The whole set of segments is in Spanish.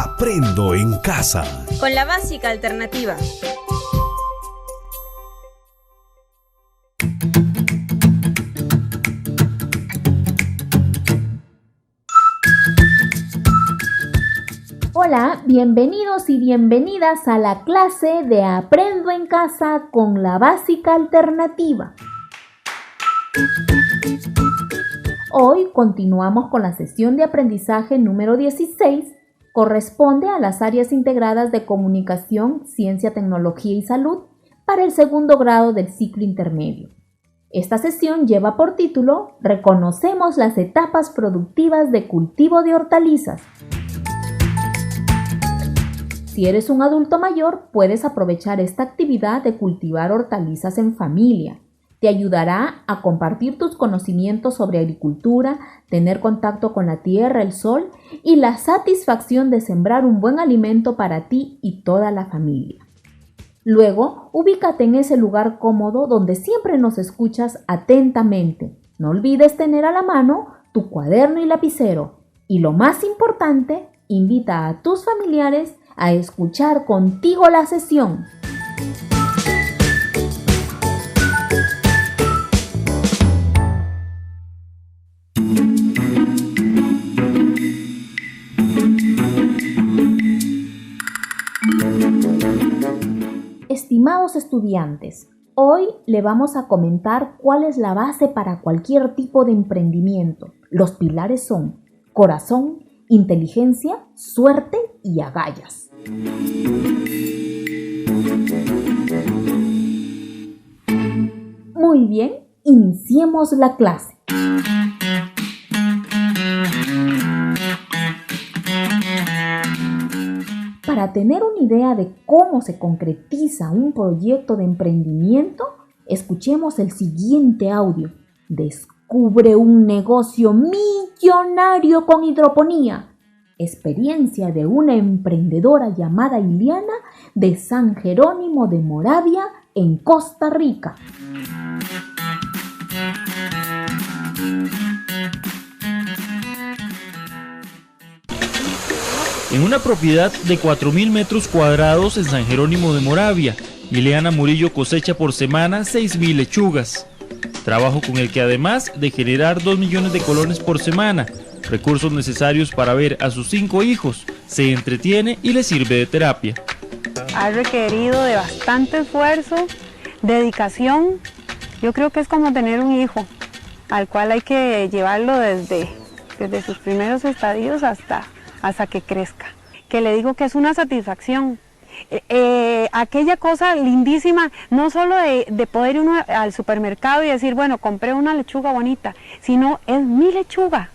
Aprendo en casa. Con la básica alternativa. Hola, bienvenidos y bienvenidas a la clase de Aprendo en casa con la básica alternativa. Hoy continuamos con la sesión de aprendizaje número 16. Corresponde a las áreas integradas de comunicación, ciencia, tecnología y salud para el segundo grado del ciclo intermedio. Esta sesión lleva por título Reconocemos las etapas productivas de cultivo de hortalizas. Si eres un adulto mayor, puedes aprovechar esta actividad de cultivar hortalizas en familia. Te ayudará a compartir tus conocimientos sobre agricultura, tener contacto con la tierra, el sol y la satisfacción de sembrar un buen alimento para ti y toda la familia. Luego, ubícate en ese lugar cómodo donde siempre nos escuchas atentamente. No olvides tener a la mano tu cuaderno y lapicero. Y lo más importante, invita a tus familiares a escuchar contigo la sesión. Estimados estudiantes, hoy le vamos a comentar cuál es la base para cualquier tipo de emprendimiento. Los pilares son corazón, inteligencia, suerte y agallas. Muy bien, iniciemos la clase. Para tener una idea de cómo se concretiza un proyecto de emprendimiento, escuchemos el siguiente audio. Descubre un negocio millonario con hidroponía. Experiencia de una emprendedora llamada Ileana de San Jerónimo de Moravia en Costa Rica. En una propiedad de 4.000 metros cuadrados en San Jerónimo de Moravia, Ileana Murillo cosecha por semana 6.000 lechugas. Trabajo con el que además de generar 2 millones de colones por semana, recursos necesarios para ver a sus 5 hijos, se entretiene y le sirve de terapia. Ha requerido de bastante esfuerzo, dedicación. Yo creo que es como tener un hijo, al cual hay que llevarlo desde sus primeros estadios hasta que crezca. Que le digo que es una satisfacción. Aquella cosa lindísima, no solo de poder ir uno al supermercado y decir, bueno, compré una lechuga bonita, sino es mi lechuga.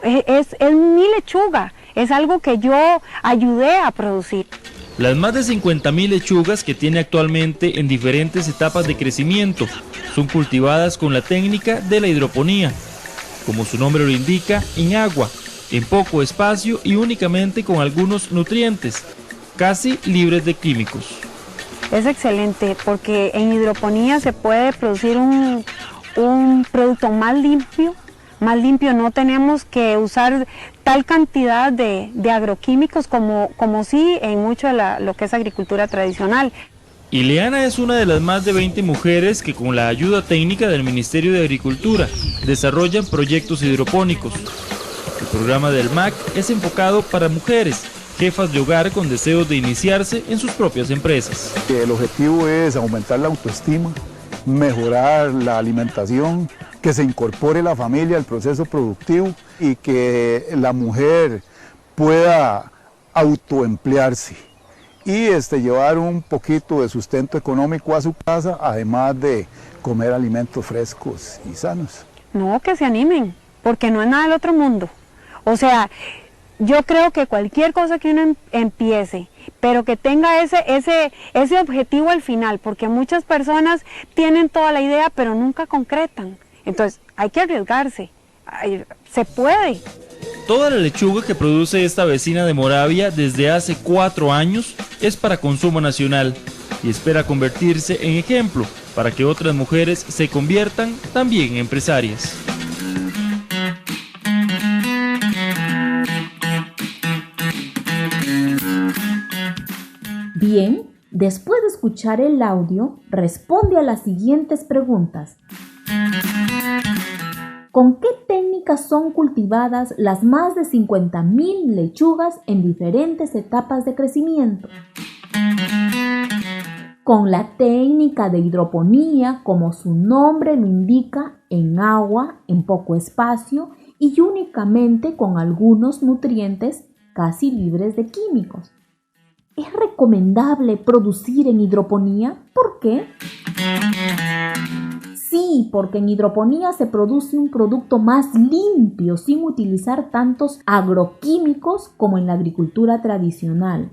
Es mi lechuga, es algo que yo ayudé a producir. Las más de 50.000 lechugas que tiene actualmente en diferentes etapas de crecimiento son cultivadas con la técnica de la hidroponía, como su nombre lo indica, en agua, en poco espacio y únicamente con algunos nutrientes, casi libres de químicos. Es excelente porque en hidroponía se puede producir un producto más limpio, no tenemos que usar tal cantidad de agroquímicos como sí en mucho de lo que es agricultura tradicional. Ileana es una de las más de 20 mujeres que con la ayuda técnica del Ministerio de Agricultura desarrollan proyectos hidropónicos. El programa del MAC es enfocado para mujeres, jefas de hogar con deseos de iniciarse en sus propias empresas. El objetivo es aumentar la autoestima, mejorar la alimentación, que se incorpore la familia al proceso productivo y que la mujer pueda autoemplearse y llevar un poquito de sustento económico a su casa, además de comer alimentos frescos y sanos. No, que se animen, porque no es nada del otro mundo. O sea, yo creo que cualquier cosa que uno empiece, pero que tenga ese objetivo al final, porque muchas personas tienen toda la idea, pero nunca concretan. Entonces, hay que arriesgarse, se puede. Toda la lechuga que produce esta vecina de Moravia desde hace 4 años es para consumo nacional y espera convertirse en ejemplo para que otras mujeres se conviertan también en empresarias. Bien, después de escuchar el audio, responde a las siguientes preguntas. ¿Con qué técnicas son cultivadas las más de 50,000 lechugas en diferentes etapas de crecimiento? Con la técnica de hidroponía, como su nombre lo indica, en agua, en poco espacio y únicamente con algunos nutrientes casi libres de químicos. ¿Es recomendable producir en hidroponía? ¿Por qué? Sí, porque en hidroponía se produce un producto más limpio sin utilizar tantos agroquímicos como en la agricultura tradicional.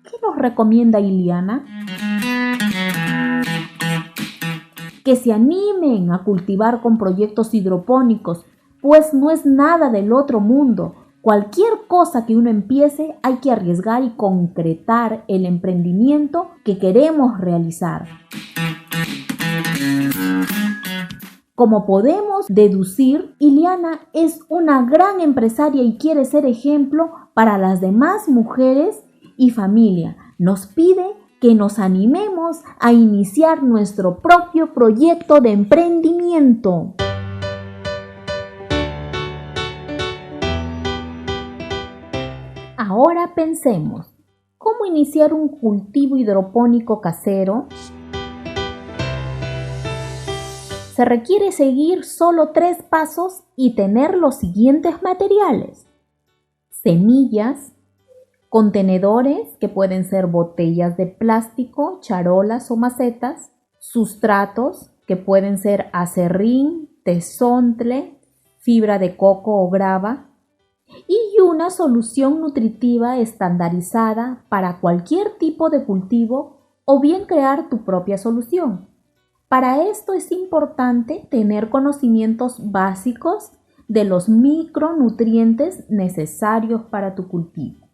¿Qué nos recomienda Ileana? Que se animen a cultivar con proyectos hidropónicos, pues no es nada del otro mundo. Cualquier cosa que uno empiece, hay que arriesgar y concretar el emprendimiento que queremos realizar. Como podemos deducir, Ileana es una gran empresaria y quiere ser ejemplo para las demás mujeres y familia. Nos pide que nos animemos a iniciar nuestro propio proyecto de emprendimiento. Ahora pensemos, ¿cómo iniciar un cultivo hidropónico casero? Se requiere seguir solo 3 pasos y tener los siguientes materiales: semillas, contenedores que pueden ser botellas de plástico, charolas o macetas, sustratos que pueden ser acerrín, tesontle, fibra de coco o grava, y una solución nutritiva estandarizada para cualquier tipo de cultivo o bien crear tu propia solución. Para esto es importante tener conocimientos básicos de los micronutrientes necesarios para tu cultivo.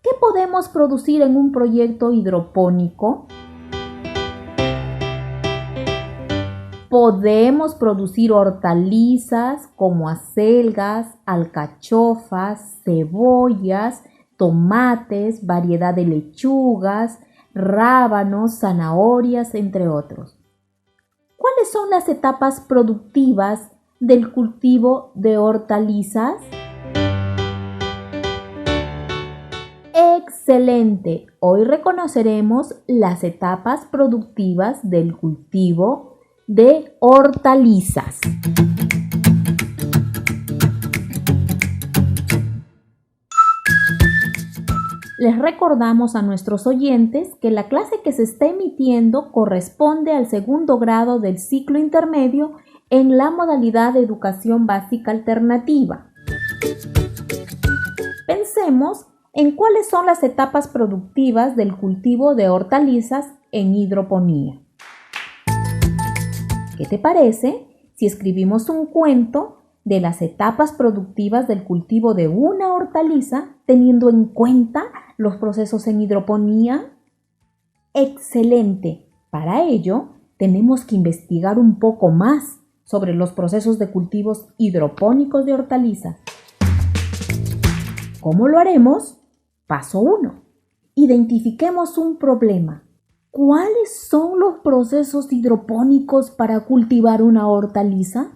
¿Qué podemos producir en un proyecto hidropónico? Podemos producir hortalizas como acelgas, alcachofas, cebollas, tomates, variedad de lechugas, rábanos, zanahorias, entre otros. ¿Cuáles son las etapas productivas del cultivo de hortalizas? Excelente. Hoy reconoceremos las etapas productivas del cultivo de hortalizas. Les recordamos a nuestros oyentes que la clase que se está emitiendo corresponde al segundo grado del ciclo intermedio en la modalidad de educación básica alternativa. Pensemos en cuáles son las etapas productivas del cultivo de hortalizas en hidroponía. ¿Qué te parece si escribimos un cuento de las etapas productivas del cultivo de una hortaliza teniendo en cuenta los procesos en hidroponía? ¡Excelente! Para ello, tenemos que investigar un poco más sobre los procesos de cultivos hidropónicos de hortalizas. ¿Cómo lo haremos? Paso 1. Identifiquemos un problema. ¿Cuáles son los procesos hidropónicos para cultivar una hortaliza?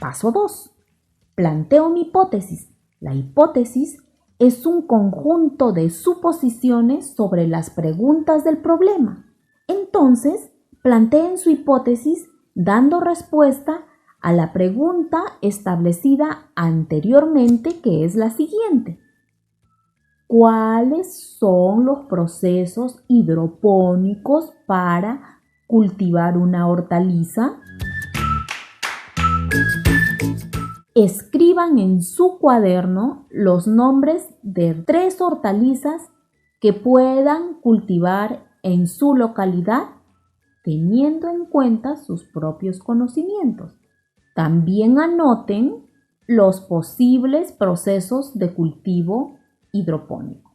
Paso 2. Planteo mi hipótesis. La hipótesis es un conjunto de suposiciones sobre las preguntas del problema. Entonces, planteen su hipótesis dando respuesta a la pregunta establecida anteriormente, que es la siguiente. ¿Cuáles son los procesos hidropónicos para cultivar una hortaliza? Escriban en su cuaderno los nombres de 3 hortalizas que puedan cultivar en su localidad, teniendo en cuenta sus propios conocimientos. También anoten los posibles procesos de cultivo hidropónico.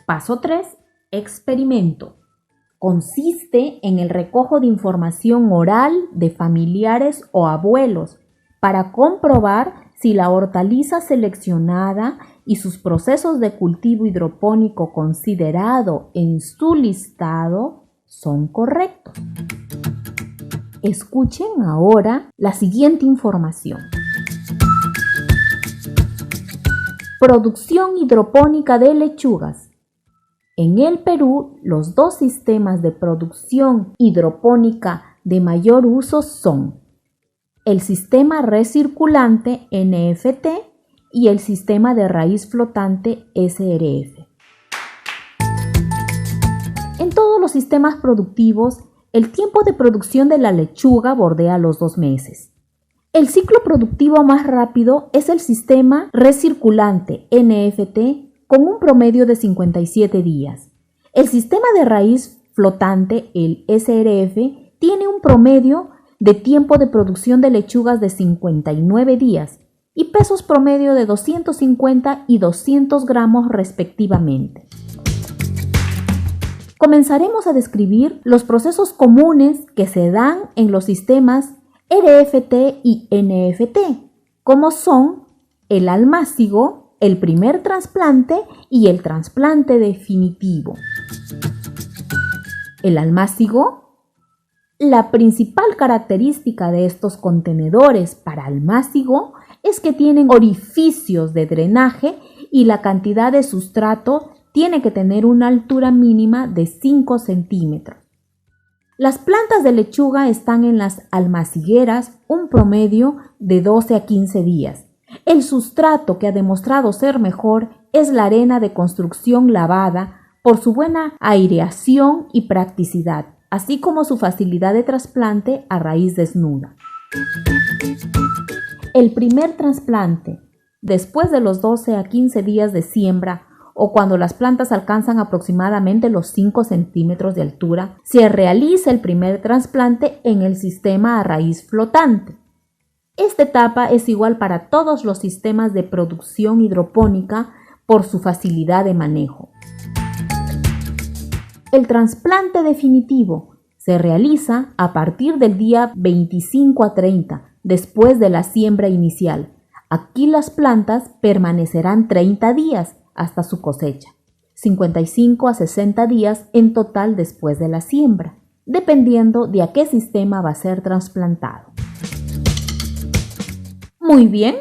Paso 3. Experimento. Consiste en el recojo de información oral de familiares o abuelos para comprobar si la hortaliza seleccionada y sus procesos de cultivo hidropónico considerado en su listado son correctos. Escuchen ahora la siguiente información. Producción hidropónica de lechugas. En el Perú, los dos sistemas de producción hidropónica de mayor uso son el sistema recirculante NFT y el sistema de raíz flotante SRF. En todos los sistemas productivos, el tiempo de producción de la lechuga bordea los 2 meses. El ciclo productivo más rápido es el sistema recirculante NFT con un promedio de 57 días. El sistema de raíz flotante, el SRF, tiene un promedio de tiempo de producción de lechugas de 59 días y pesos promedio de 250 y 200 gramos respectivamente. Comenzaremos a describir los procesos comunes que se dan en los sistemas RFT y NFT, como son el almácigo, el primer trasplante y el trasplante definitivo. El almácigo. La principal característica de estos contenedores para almácigo es que tienen orificios de drenaje y la cantidad de sustrato tiene que tener una altura mínima de 5 centímetros. Las plantas de lechuga están en las almacigueras un promedio de 12 a 15 días. El sustrato que ha demostrado ser mejor es la arena de construcción lavada por su buena aireación y practicidad, así como su facilidad de trasplante a raíz desnuda. El primer trasplante, después de los 12 a 15 días de siembra o cuando las plantas alcanzan aproximadamente los 5 centímetros de altura, se realiza el primer trasplante en el sistema a raíz flotante. Esta etapa es igual para todos los sistemas de producción hidropónica por su facilidad de manejo. El trasplante definitivo se realiza a partir del día 25 a 30, después de la siembra inicial. Aquí las plantas permanecerán 30 días hasta su cosecha, 55 a 60 días en total después de la siembra, dependiendo de a qué sistema va a ser trasplantado. Muy bien,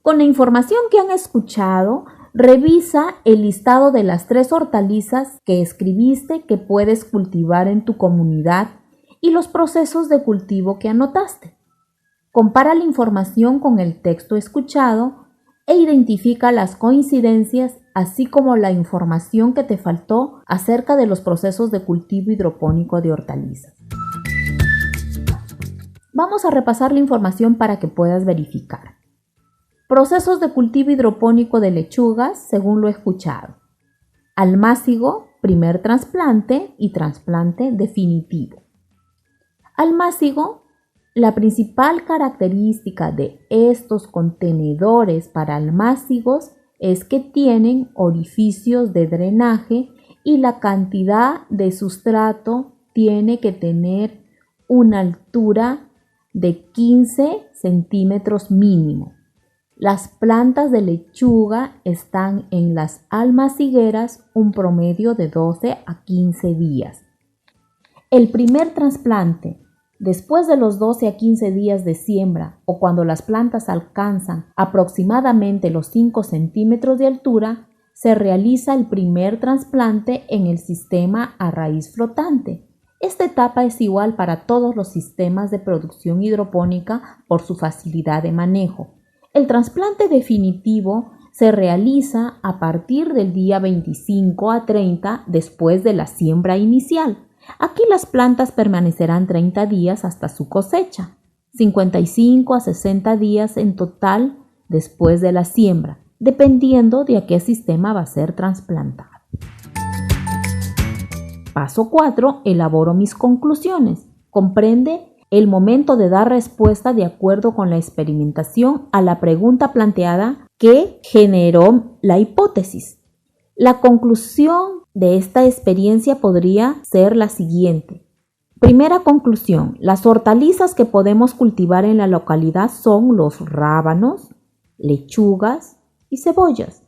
con la información que han escuchado, revisa el listado de las 3 hortalizas que escribiste que puedes cultivar en tu comunidad y los procesos de cultivo que anotaste. Compara la información con el texto escuchado e identifica las coincidencias, así como la información que te faltó acerca de los procesos de cultivo hidropónico de hortalizas. Vamos a repasar la información para que puedas verificar. Procesos de cultivo hidropónico de lechugas, según lo escuchado. Almácigo, primer trasplante y trasplante definitivo. Almácigo. La principal característica de estos contenedores para almácigos es que tienen orificios de drenaje y la cantidad de sustrato tiene que tener una altura de 15 centímetros mínimo. Las plantas de lechuga están en las almacigueras un promedio de 12 a 15 días. El primer trasplante, después de los 12 a 15 días de siembra o cuando las plantas alcanzan aproximadamente los 5 centímetros de altura, se realiza el primer trasplante en el sistema a raíz flotante. Esta etapa es igual para todos los sistemas de producción hidropónica por su facilidad de manejo. El trasplante definitivo se realiza a partir del día 25 a 30 después de la siembra inicial. Aquí las plantas permanecerán 30 días hasta su cosecha, 55 a 60 días en total después de la siembra, dependiendo de a qué sistema va a ser trasplantado. Paso 4. Elaboro mis conclusiones. Comprende el momento de dar respuesta de acuerdo con la experimentación a la pregunta planteada que generó la hipótesis. La conclusión de esta experiencia podría ser la siguiente. Primera conclusión: las hortalizas que podemos cultivar en la localidad son los rábanos, lechugas y cebollas.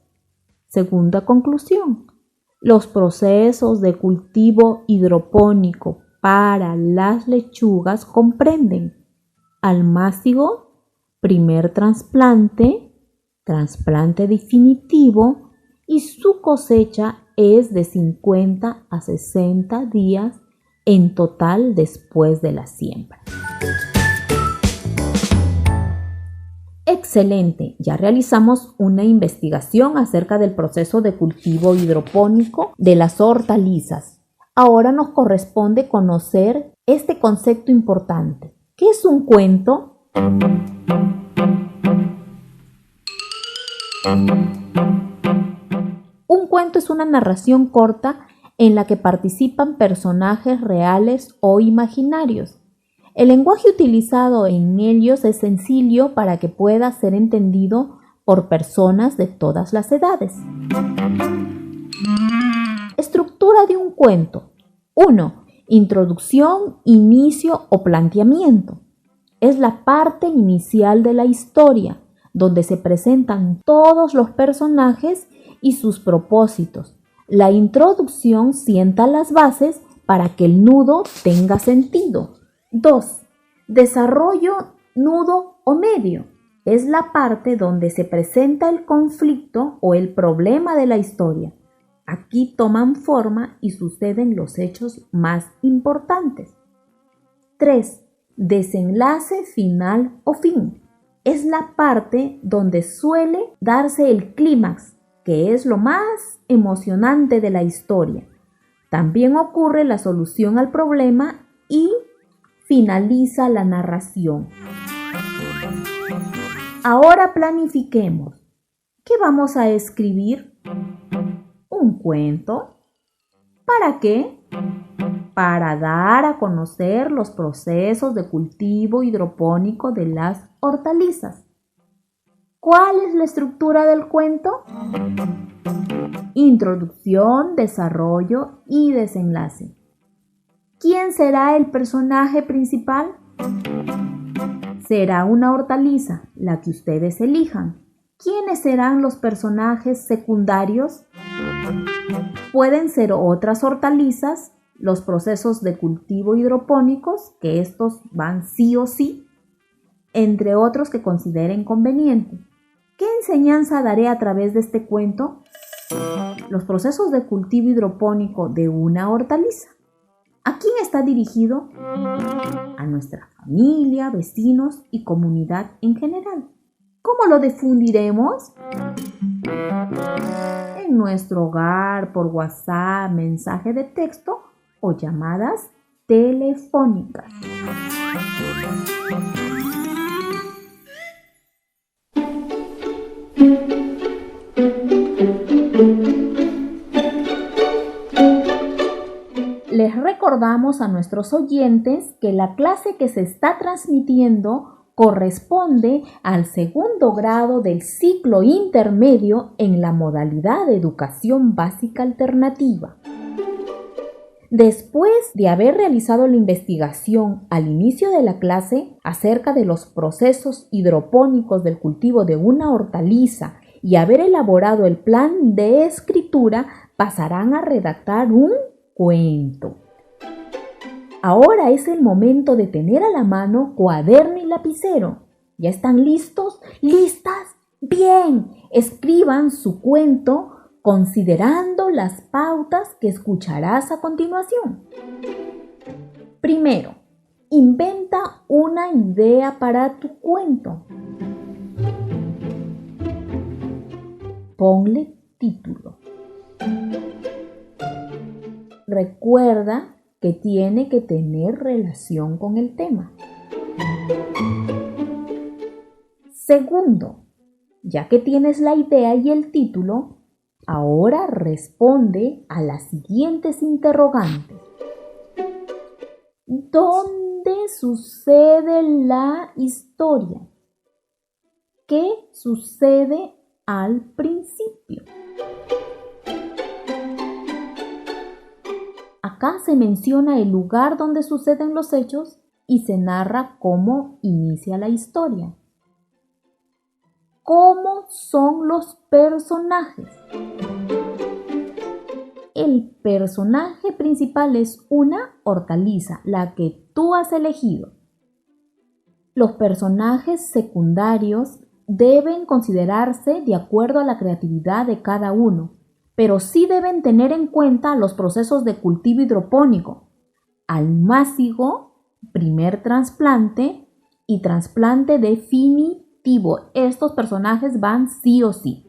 Segunda conclusión. Los procesos de cultivo hidropónico para las lechugas comprenden almácigo, primer trasplante, trasplante definitivo y su cosecha es de 50 a 60 días en total después de la siembra. Excelente, ya realizamos una investigación acerca del proceso de cultivo hidropónico de las hortalizas. Ahora nos corresponde conocer este concepto importante. ¿Qué es un cuento? Un cuento es una narración corta en la que participan personajes reales o imaginarios. El lenguaje utilizado en ellos es sencillo para que pueda ser entendido por personas de todas las edades. Estructura de un cuento. 1. Introducción, inicio o planteamiento. Es la parte inicial de la historia, donde se presentan todos los personajes y sus propósitos. La introducción sienta las bases para que el nudo tenga sentido. 2. Desarrollo, nudo o medio. Es la parte donde se presenta el conflicto o el problema de la historia. Aquí toman forma y suceden los hechos más importantes. 3. Desenlace final o fin. Es la parte donde suele darse el clímax, que es lo más emocionante de la historia. También ocurre la solución al problema y finaliza la narración. Ahora planifiquemos. ¿Qué vamos a escribir? Un cuento. ¿Para qué? Para dar a conocer los procesos de cultivo hidropónico de las hortalizas. ¿Cuál es la estructura del cuento? Introducción, desarrollo y desenlace. ¿Quién será el personaje principal? Será una hortaliza, la que ustedes elijan. ¿Quiénes serán los personajes secundarios? Pueden ser otras hortalizas, los procesos de cultivo hidropónicos, que estos van sí o sí, entre otros que consideren conveniente. ¿Qué enseñanza daré a través de este cuento? Los procesos de cultivo hidropónico de una hortaliza. ¿A quién está dirigido? A nuestra familia, vecinos y comunidad en general. ¿Cómo lo difundiremos? En nuestro hogar, por WhatsApp, mensaje de texto o llamadas telefónicas. Les recordamos a nuestros oyentes que la clase que se está transmitiendo corresponde al segundo grado del ciclo intermedio en la modalidad de educación básica alternativa. Después de haber realizado la investigación al inicio de la clase acerca de los procesos hidropónicos del cultivo de una hortaliza y haber elaborado el plan de escritura, pasarán a redactar un cuento. Ahora es el momento de tener a la mano cuaderno y lapicero. ¿Ya están listos? ¿Listas? Bien, escriban su cuento considerando las pautas que escucharás a continuación. Primero, inventa una idea para tu cuento. Ponle título. Recuerda que tiene que tener relación con el tema. Segundo, ya que tienes la idea y el título, ahora responde a las siguientes interrogantes. ¿Dónde sucede la historia? ¿Qué sucede al principio? Acá se menciona el lugar donde suceden los hechos y se narra cómo inicia la historia. ¿Cómo son los personajes? El personaje principal es una hortaliza, la que tú has elegido. Los personajes secundarios deben considerarse de acuerdo a la creatividad de cada uno, pero sí deben tener en cuenta los procesos de cultivo hidropónico, almácigo, primer trasplante y trasplante definitivo. Estos personajes van sí o sí.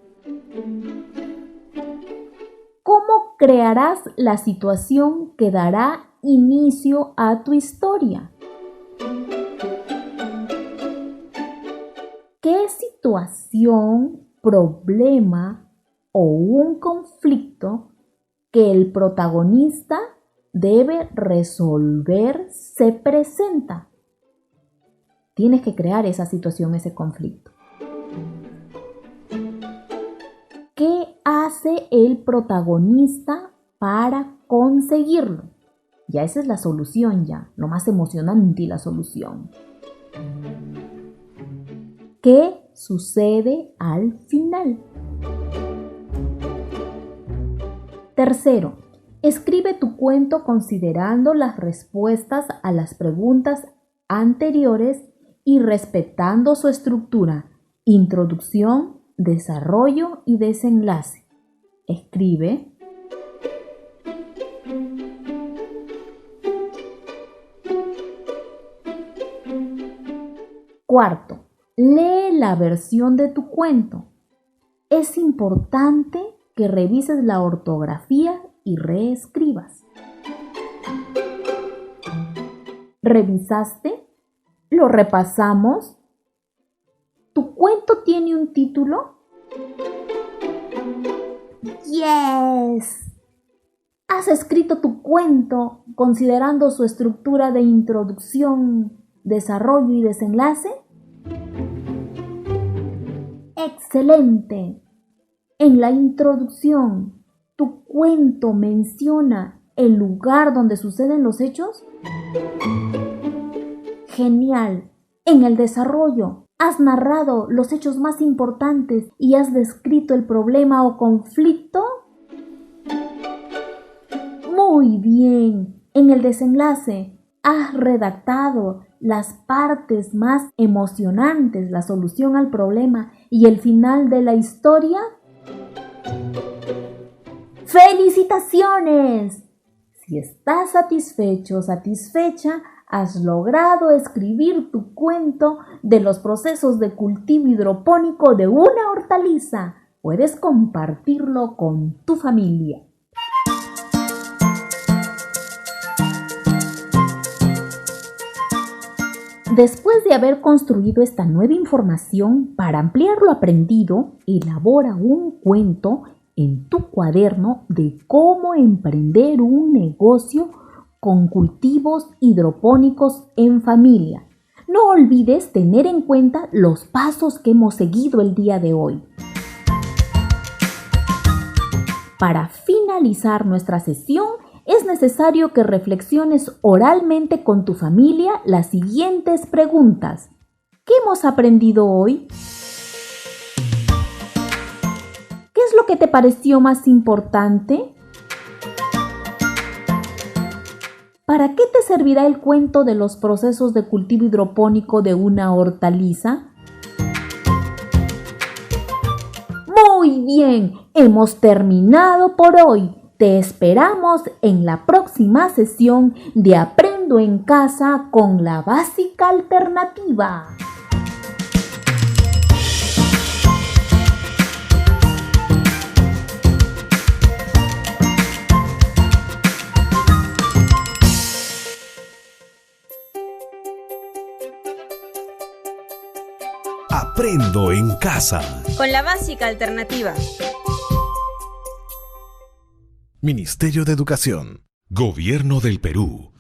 ¿Cómo crearás la situación que dará inicio a tu historia? ¿Qué situación, problema o un conflicto que el protagonista debe resolver se presenta? Tienes que crear esa situación, ese conflicto. ¿Qué hace el protagonista para conseguirlo? Ya esa es la solución, ya, lo más emocionante y la solución. ¿Qué sucede al final? Tercero, escribe tu cuento considerando las respuestas a las preguntas anteriores y respetando su estructura, introducción, desarrollo y desenlace. Escribe. Cuarto, lee la versión de tu cuento. Es importante que revises la ortografía y reescribas. ¿Revisaste? ¿Lo repasamos? ¿Tu cuento tiene un título? ¡Yes! ¿Has escrito tu cuento considerando su estructura de introducción, desarrollo y desenlace? ¡Excelente! En la introducción, ¿tu cuento menciona el lugar donde suceden los hechos? ¡Genial! En el desarrollo, ¿has narrado los hechos más importantes y has descrito el problema o conflicto? Muy bien. En el desenlace, ¿has redactado las partes más emocionantes, la solución al problema y el final de la historia? ¡Felicitaciones! Si estás satisfecho o satisfecha, has logrado escribir tu cuento de los procesos de cultivo hidropónico de una hortaliza. Puedes compartirlo con tu familia. Después de haber construido esta nueva información, para ampliar lo aprendido, elabora un cuento en tu cuaderno de cómo emprender un negocio con cultivos hidropónicos en familia. No olvides tener en cuenta los pasos que hemos seguido el día de hoy. Para finalizar nuestra sesión, es necesario que reflexiones oralmente con tu familia las siguientes preguntas. ¿Qué hemos aprendido hoy? ¿Qué es lo que te pareció más importante? ¿Para qué te servirá el cuento de los procesos de cultivo hidropónico de una hortaliza? Muy bien, hemos terminado por hoy. Te esperamos en la próxima sesión de Aprendo en Casa con la Básica Alternativa. Aprendo en Casa. Con la Básica Alternativa. Ministerio de Educación. Gobierno del Perú.